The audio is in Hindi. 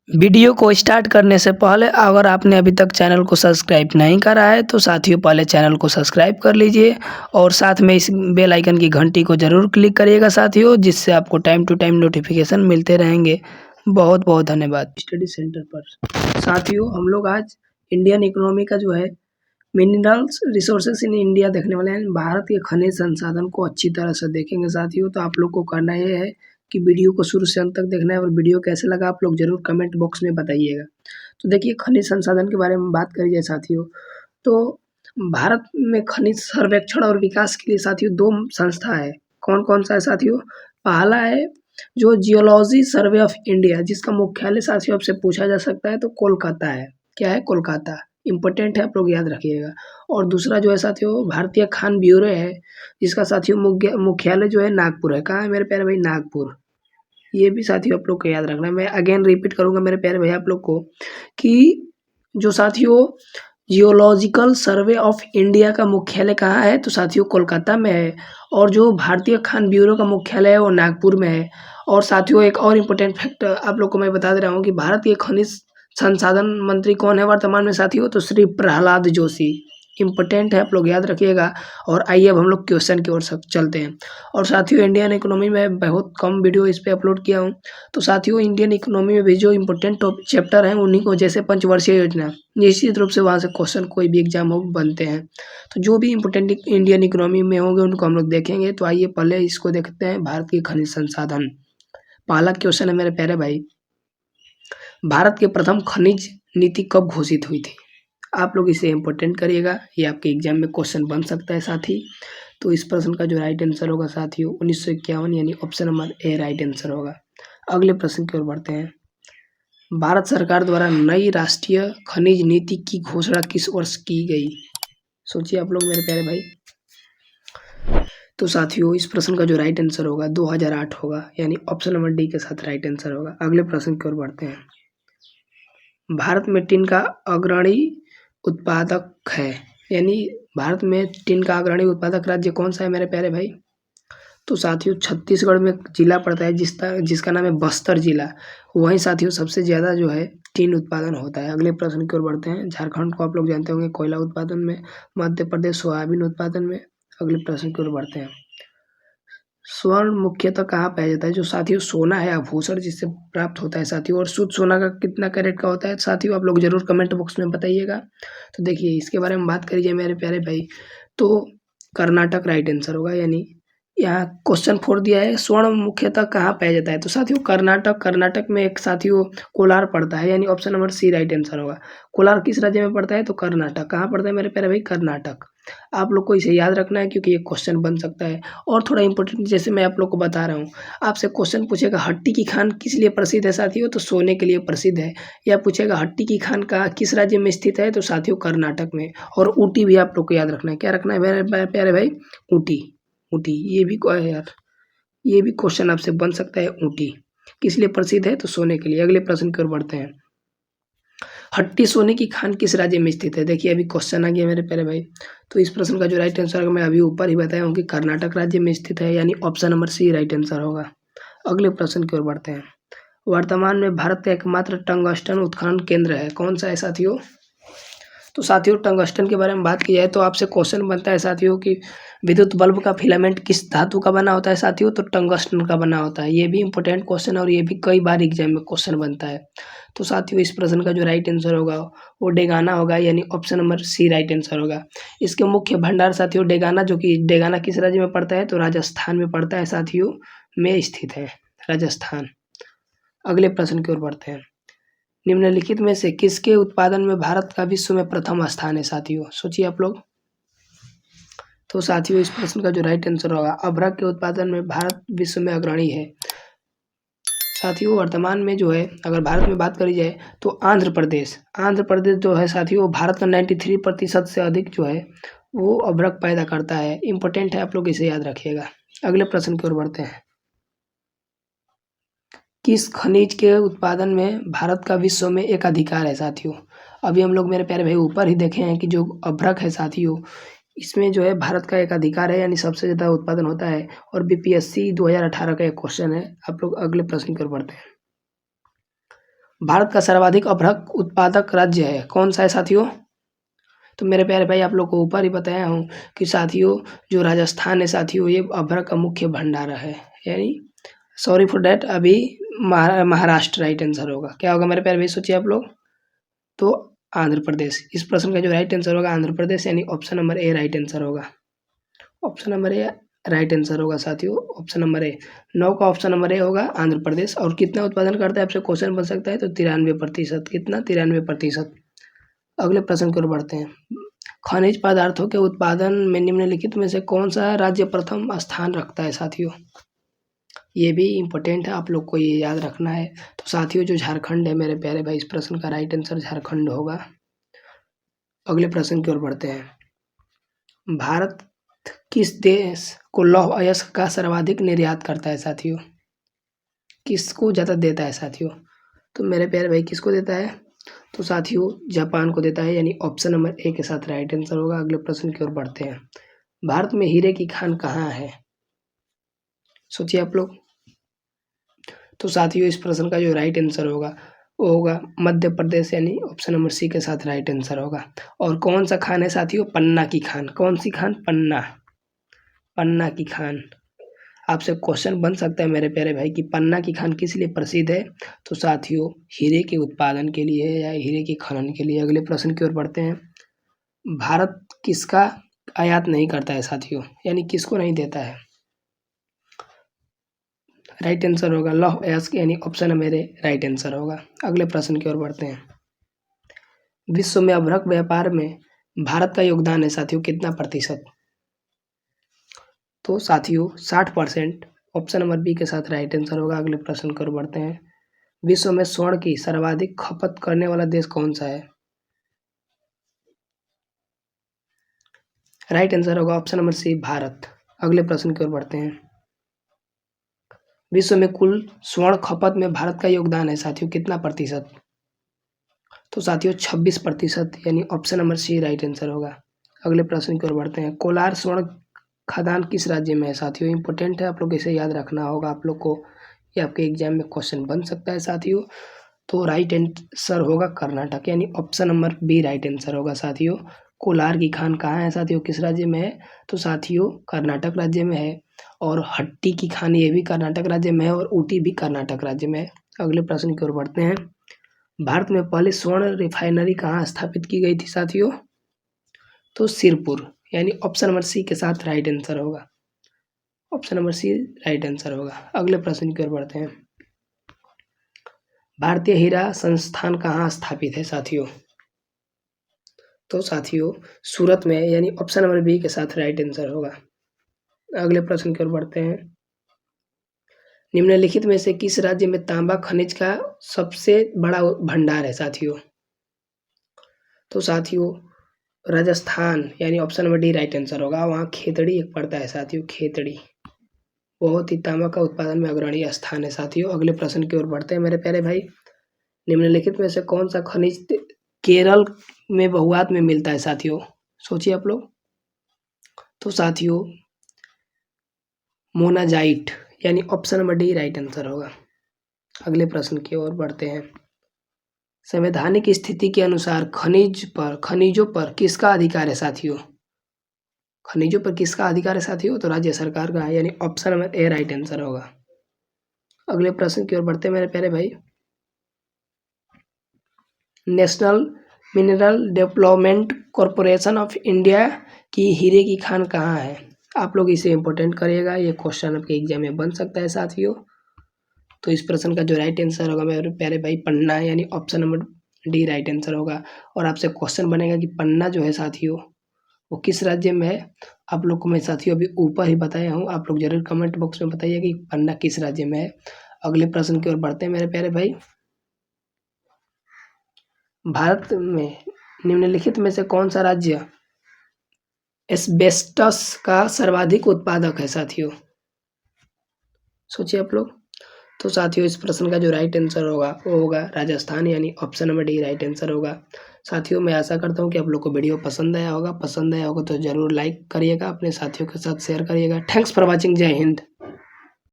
वीडियो को स्टार्ट करने से पहले अगर आपने अभी तक चैनल को सब्सक्राइब नहीं करा है तो साथियों पहले चैनल को सब्सक्राइब कर लीजिए और साथ में इस बेल आइकन की घंटी को ज़रूर क्लिक करिएगा साथियों, जिससे आपको टाइम टू टाइम नोटिफिकेशन मिलते रहेंगे। बहुत बहुत धन्यवाद। स्टडी सेंटर पर साथियों हम लोग आज इंडियन इकोनॉमी का जो है मिनरल्स रिसोर्सेस इन इंडिया देखने वाले हैं। भारत के खनिज संसाधन को अच्छी तरह से देखेंगे साथियों। तो आप लोग को करना ये है कि वीडियो को शुरू से अंत तक देखना है और वीडियो कैसे लगा आप लोग जरूर कमेंट बॉक्स में बताइएगा। तो देखिए खनिज संसाधन के बारे में बात करिए साथियों, तो भारत में खनिज सर्वेक्षण और विकास के लिए साथियों दो संस्था है। कौन कौन सा है साथियों? पहला है जो जियोलॉजी सर्वे ऑफ इंडिया, जिसका मुख्यालय साथियों आपसे पूछा जा सकता है तो कोलकाता है। क्या है? कोलकाता। इम्पोर्टेंट है, आप लोग याद रखिएगा। और दूसरा जो है साथियों भारतीय खान ब्यूरो है, जिसका साथियों मुख्यालय जो है नागपुर है। कहाँ है मेरे प्यारे भाई? नागपुर। ये भी साथियों आप लोग को याद रखना है। मैं अगेन रिपीट करूंगा मेरे प्यारे भाई आप लोग को कि जो साथियों जियोलॉजिकल सर्वे ऑफ इंडिया का मुख्यालय कहाँ है? तो साथियों कोलकाता में है। और जो भारतीय खान ब्यूरो का मुख्यालय है वो नागपुर में है। और साथियों एक और इम्पोर्टेंट फैक्ट आप लोग को मैं बता दे रहा हूँ कि भारत के खनिज संसाधन मंत्री कौन है वर्तमान में साथियों? तो श्री प्रहलाद जोशी। इम्पोर्टेंट है, आप लोग याद रखिएगा। और आइए अब हम लोग क्वेश्चन की ओर चलते हैं। और साथियों इंडियन इकोनॉमी में बहुत कम वीडियो इस पे अपलोड किया हूँ। तो साथियों इंडियन इकोनॉमी में भी जो इम्पोर्टेंट चैप्टर हैं उन्हीं को, जैसे पंचवर्षीय योजना, निश्चित रूप से वहाँ से क्वेश्चन कोई भी एग्जाम हो बनते हैं। तो जो भी इम्पोर्टेंट इंडियन इकोनॉमी में होंगे उनको हम लोग देखेंगे। तो आइए पहले इसको देखते हैं, भारत की खनिज संसाधन। पहला क्वेश्चन है मेरे प्यारे भाई, भारत की प्रथम खनिज नीति कब घोषित हुई थी? आप लोग इसे इम्पोर्टेंट करिएगा, ये आपके एग्जाम में क्वेश्चन बन सकता है साथी। तो इस प्रश्न का जो राइट आंसर होगा साथियों 1951, यानी option number A right answer होगा। अगले प्रश्न की ओर बढ़ते हैं। भारत सरकार द्वारा नई राष्ट्रीय खनिज नीति की घोषणा किस वर्ष की गई? सोचिए आप लोग मेरे प्यारे भाई। तो साथियों इस प्रश्न का जो राइट आंसर होगा 2008 होगा, यानी ऑप्शन नंबर डी के साथ राइट आंसर होगा। अगले प्रश्न की ओर बढ़ते हैं। भारत में टिन का अग्रणी उत्पादक है, यानी भारत में टिन का अग्रणी उत्पादक राज्य कौन सा है मेरे प्यारे भाई? तो साथियों छत्तीसगढ़ में एक जिला पड़ता है जिसका नाम है बस्तर जिला। वहीं साथियों सबसे ज़्यादा जो है टिन उत्पादन होता है। अगले प्रश्न की ओर बढ़ते हैं। झारखंड को आप लोग जानते होंगे कोयला उत्पादन में, मध्य प्रदेश सोयाबीन उत्पादन में। अगले प्रश्न की ओर बढ़ते हैं। स्वर्ण मुख्यतः कहाँ पाया जाता है? जो साथियों सोना है आभूषण जिससे प्राप्त होता है साथियों। और शुद्ध सोना का कितना कैरेट का होता है साथियों? आप लोग जरूर कमेंट बॉक्स में बताइएगा। तो देखिए इसके बारे में बात करिए मेरे प्यारे भाई, तो कर्नाटक राइट आंसर होगा। यानी यहाँ क्वेश्चन 4 दिया है, स्वर्ण मुख्यतः कहाँ पाया जाता है? तो साथियों कर्नाटक में एक साथियों कोलार पड़ता है, यानी option number C right answer होगा। कोलार किस राज्य में पड़ता है? तो कर्नाटक। कहाँ पड़ता है मेरे प्यारे भाई? कर्नाटक। आप लोग को इसे याद रखना है क्योंकि ये क्वेश्चन बन सकता है। और थोड़ा इंपॉर्टेंट जैसे मैं आप लोग को बता रहा हूँ, आपसे क्वेश्चन पूछेगा हट्टी की खान किस लिए प्रसिद्ध है साथियों? तो सोने के लिए प्रसिद्ध है। या पूछेगा हट्टी की खान का किस राज्य में स्थित है? तो साथियों कर्नाटक में। और ऊटी भी आप लोग को याद रखना है। क्या रखना है मेरे प्यारे भाई? ऊटी। ऊटी ये भी यार ये भी क्वेश्चन आपसे बन सकता है। ऊटी किस लिए प्रसिद्ध है? तो सोने के लिए। अगले प्रश्न की ओर बढ़ते हैं। हट्टी सोने की खान किस राज्य में स्थित है? देखिए अभी क्वेश्चन आ गया मेरे प्यारे भाई। तो इस प्रश्न का जो राइट आंसर है मैं अभी ऊपर ही बताया हूँ कि कर्नाटक राज्य में स्थित है, यानी option number C right answer होगा। अगले प्रश्न की ओर बढ़ते हैं। वर्तमान में भारत का एकमात्र टंगस्टन उत्खनन केंद्र है, कौन सा है साथियों? तो साथियों टंगस्टन के बारे में बात की जाए तो आपसे क्वेश्चन बनता है साथियों कि विद्युत बल्ब का फिलामेंट किस धातु का बना होता है साथियों? तो टंगस्टन का बना होता है। ये भी इंपॉर्टेंट क्वेश्चन और ये भी कई बार एग्जाम में क्वेश्चन बनता है। तो साथियों इस प्रश्न का जो राइट आंसर होगा वो डेगाना होगा, यानी option number C right answer होगा। इसके मुख्य भंडार साथियों डेगाना, जो कि डेगाना किस राज्य में पड़ता है? तो राजस्थान में पड़ता है साथियों, में स्थित है राजस्थान। अगले प्रश्न की ओर बढ़ते हैं। निम्नलिखित में से किसके उत्पादन में भारत का विश्व में प्रथम स्थान है साथियों? सोचिए आप लोग। तो साथियों इस प्रश्न का जो राइट आंसर होगा अभ्रक के उत्पादन में भारत विश्व में अग्रणी है। साथियों वर्तमान में जो है अगर भारत में बात करी जाए तो आंध्र प्रदेश जो है साथियों भारत का 93% से अधिक जो है वो अभ्रक पैदा करता है। इंपॉर्टेंट है, आप लोग इसे याद रखिएगा। अगले प्रश्न की ओर बढ़ते हैं। किस खनिज के उत्पादन में भारत का विश्व में एक अधिकार है साथियों? अभी हम लोग मेरे प्यारे भाई ऊपर ही देखे हैं कि जो अभ्रक है साथियों इसमें जो है भारत का एक अधिकार है, यानी सबसे ज़्यादा उत्पादन होता है। और बीपीएससी 2018 का एक क्वेश्चन है। आप लोग अगले प्रश्न की ओर बढ़ते हैं। भारत का सर्वाधिक अभ्रक उत्पादक राज्य है कौन सा है साथियों? तो मेरे प्यारे भाई आप लोग को ऊपर ही बताया हूँ कि साथियों जो राजस्थान है साथियों ये अभ्रक का मुख्य भंडारा है, यानी सॉरी फॉर डैट अभी महाराष्ट्र राइट आंसर होगा। क्या होगा मेरे प्यारे भाई सोचिए आप लोग? तो आंध्र प्रदेश। इस प्रश्न का जो राइट आंसर होगा आंध्र प्रदेश, यानी option number A right answer होगा। Option number A right answer होगा साथियों, ऑप्शन नंबर ए। 9 का ऑप्शन नंबर ए होगा आंध्र प्रदेश। और कितना उत्पादन करता है आपसे क्वेश्चन बन सकता है, तो 93%। कितना? 93%। अगले प्रश्न की ओर बढ़ते हैं। खनिज पदार्थों के उत्पादन में निम्नलिखित में से कौन सा राज्य प्रथम स्थान रखता है साथियों? ये भी इम्पोर्टेंट है, आप लोग को ये याद रखना है। तो साथियों जो झारखंड है मेरे प्यारे भाई, इस प्रश्न का राइट आंसर झारखंड होगा। अगले प्रश्न की ओर बढ़ते हैं। भारत किस देश को लौह अयस्क का सर्वाधिक निर्यात करता है साथियों? किसको ज़्यादा देता है साथियों? तो मेरे प्यारे भाई किसको देता है? तो साथियों जापान को देता है, यानी ऑप्शन नंबर ए के साथ राइट आंसर होगा। अगले प्रश्न की ओर बढ़ते हैं। भारत में हीरे की खान कहाँ है? सोचिए आप लोग। तो साथियों इस प्रश्न का जो राइट आंसर होगा वो होगा मध्य प्रदेश, यानी ऑप्शन नंबर सी के साथ राइट आंसर होगा। और कौन सा खान है साथियों? पन्ना की खान। कौन सी खान? पन्ना। पन्ना की खान। आपसे क्वेश्चन बन सकता है मेरे प्यारे भाई कि पन्ना की खान किस लिए प्रसिद्ध है? तो साथियों हीरे के उत्पादन के लिए या हीरे के खनन के लिए। अगले प्रश्न की ओर बढ़ते हैं। भारत किसका आयात नहीं करता है साथियों, यानी किसको नहीं देता है? राइट आंसर होगा लौह अयस्क, यानी ऑप्शन मेरे राइट आंसर होगा। अगले प्रश्न की ओर बढ़ते हैं। विश्व में अभ्रक व्यापार में भारत का योगदान है साथियों कितना प्रतिशत? तो साथियों 60%। ऑप्शन नंबर बी के साथ राइट आंसर होगा। अगले प्रश्न की ओर बढ़ते हैं। विश्व में स्वर्ण की सर्वाधिक खपत करने वाला देश कौन सा है? राइट आंसर होगा ऑप्शन नंबर सी भारत। अगले प्रश्न की ओर बढ़ते हैं। विश्व में कुल स्वर्ण खपत में भारत का योगदान है साथियों कितना प्रतिशत? तो साथियों 26%, यानी option number C right answer होगा। अगले प्रश्न की ओर बढ़ते हैं। कोलार स्वर्ण खदान किस राज्य में है साथियों? इंपॉर्टेंट है, आप लोग इसे याद रखना होगा आप लोग को, ये आपके एग्जाम में क्वेश्चन बन सकता है साथियों। तो राइट आंसर होगा कर्नाटक, यानी option number B right answer होगा साथियों। कोलार की खान कहाँ है साथियों, किस राज्य में है? तो साथियों कर्नाटक राज्य में है। और हट्टी की खान ये भी कर्नाटक राज्य में है, और ऊटी भी कर्नाटक राज्य में है। अगले प्रश्न की ओर बढ़ते हैं। भारत में पहली स्वर्ण रिफाइनरी कहाँ स्थापित की गई थी साथियों? तो सिरपुर, यानी ऑप्शन नंबर सी के साथ राइट आंसर होगा। Option number C right answer होगा। अगले प्रश्न की ओर बढ़ते हैं। भारतीय हीरा संस्थान कहाँ स्थापित है साथियों? तो साथियों सूरत में, यानी ऑप्शन नंबर बी के साथ राइट आंसर होगा। अगले प्रश्न की ओर बढ़ते हैं। निम्नलिखित में से किस राज्य में तांबा खनिज का सबसे बड़ा भंडार है साथियों? तो साथियों राजस्थान, यानी option number D right answer होगा। वहाँ खेतड़ी एक पड़ता है साथियों, खेतड़ी। बहुत ही तांबा का उत्पादन में अग्रणी स्थान है साथियों। अगले प्रश्न की ओर बढ़ते हैं मेरे प्यारे भाई। निम्नलिखित में से कौन सा खनिज केरल में बहुआत में मिलता है साथियों? सोचिए आप लोग। तो साथियों मोनाजाइट, यानी option number D right answer होगा। अगले प्रश्न की ओर बढ़ते हैं। संवैधानिक स्थिति के अनुसार खनिजों पर किसका अधिकार है साथियों? खनिजों पर किसका अधिकार है साथियों? तो राज्य सरकार का है, यानी option number A right answer होगा। अगले प्रश्न की ओर बढ़ते हैं मेरे प्यारे भाई। National mineral development corporation of India की हीरे की खान कहाँ है? आप लोग इसे इंपॉर्टेंट करिएगा, ये क्वेश्चन आपके एग्जाम में बन सकता है साथियों। तो इस प्रश्न का जो राइट आंसर होगा मेरे प्यारे भाई पन्ना, यानी option number D right answer होगा। और आपसे क्वेश्चन बनेगा कि पन्ना जो है साथियों वो किस राज्य में है? आप लोग को मैं साथियों अभी ऊपर ही बताया हूँ, आप लोग जरूर कमेंट बॉक्स में बताइए कि पन्ना किस राज्य में है। अगले प्रश्न की ओर बढ़ते हैं मेरे प्यारे भाई। भारत में निम्नलिखित में से कौन सा राज्य एस्बेस्टस का सर्वाधिक उत्पादक है साथियों? सोचिए आप लोग। तो साथियों इस प्रश्न का जो राइट आंसर होगा वो होगा राजस्थान, यानी option number D right answer होगा। साथियों मैं आशा करता हूँ कि आप लोग को वीडियो पसंद आया होगा। पसंद आया होगा तो ज़रूर लाइक करिएगा, अपने साथियों के साथ शेयर करिएगा। Thanks for watching. जय हिंद।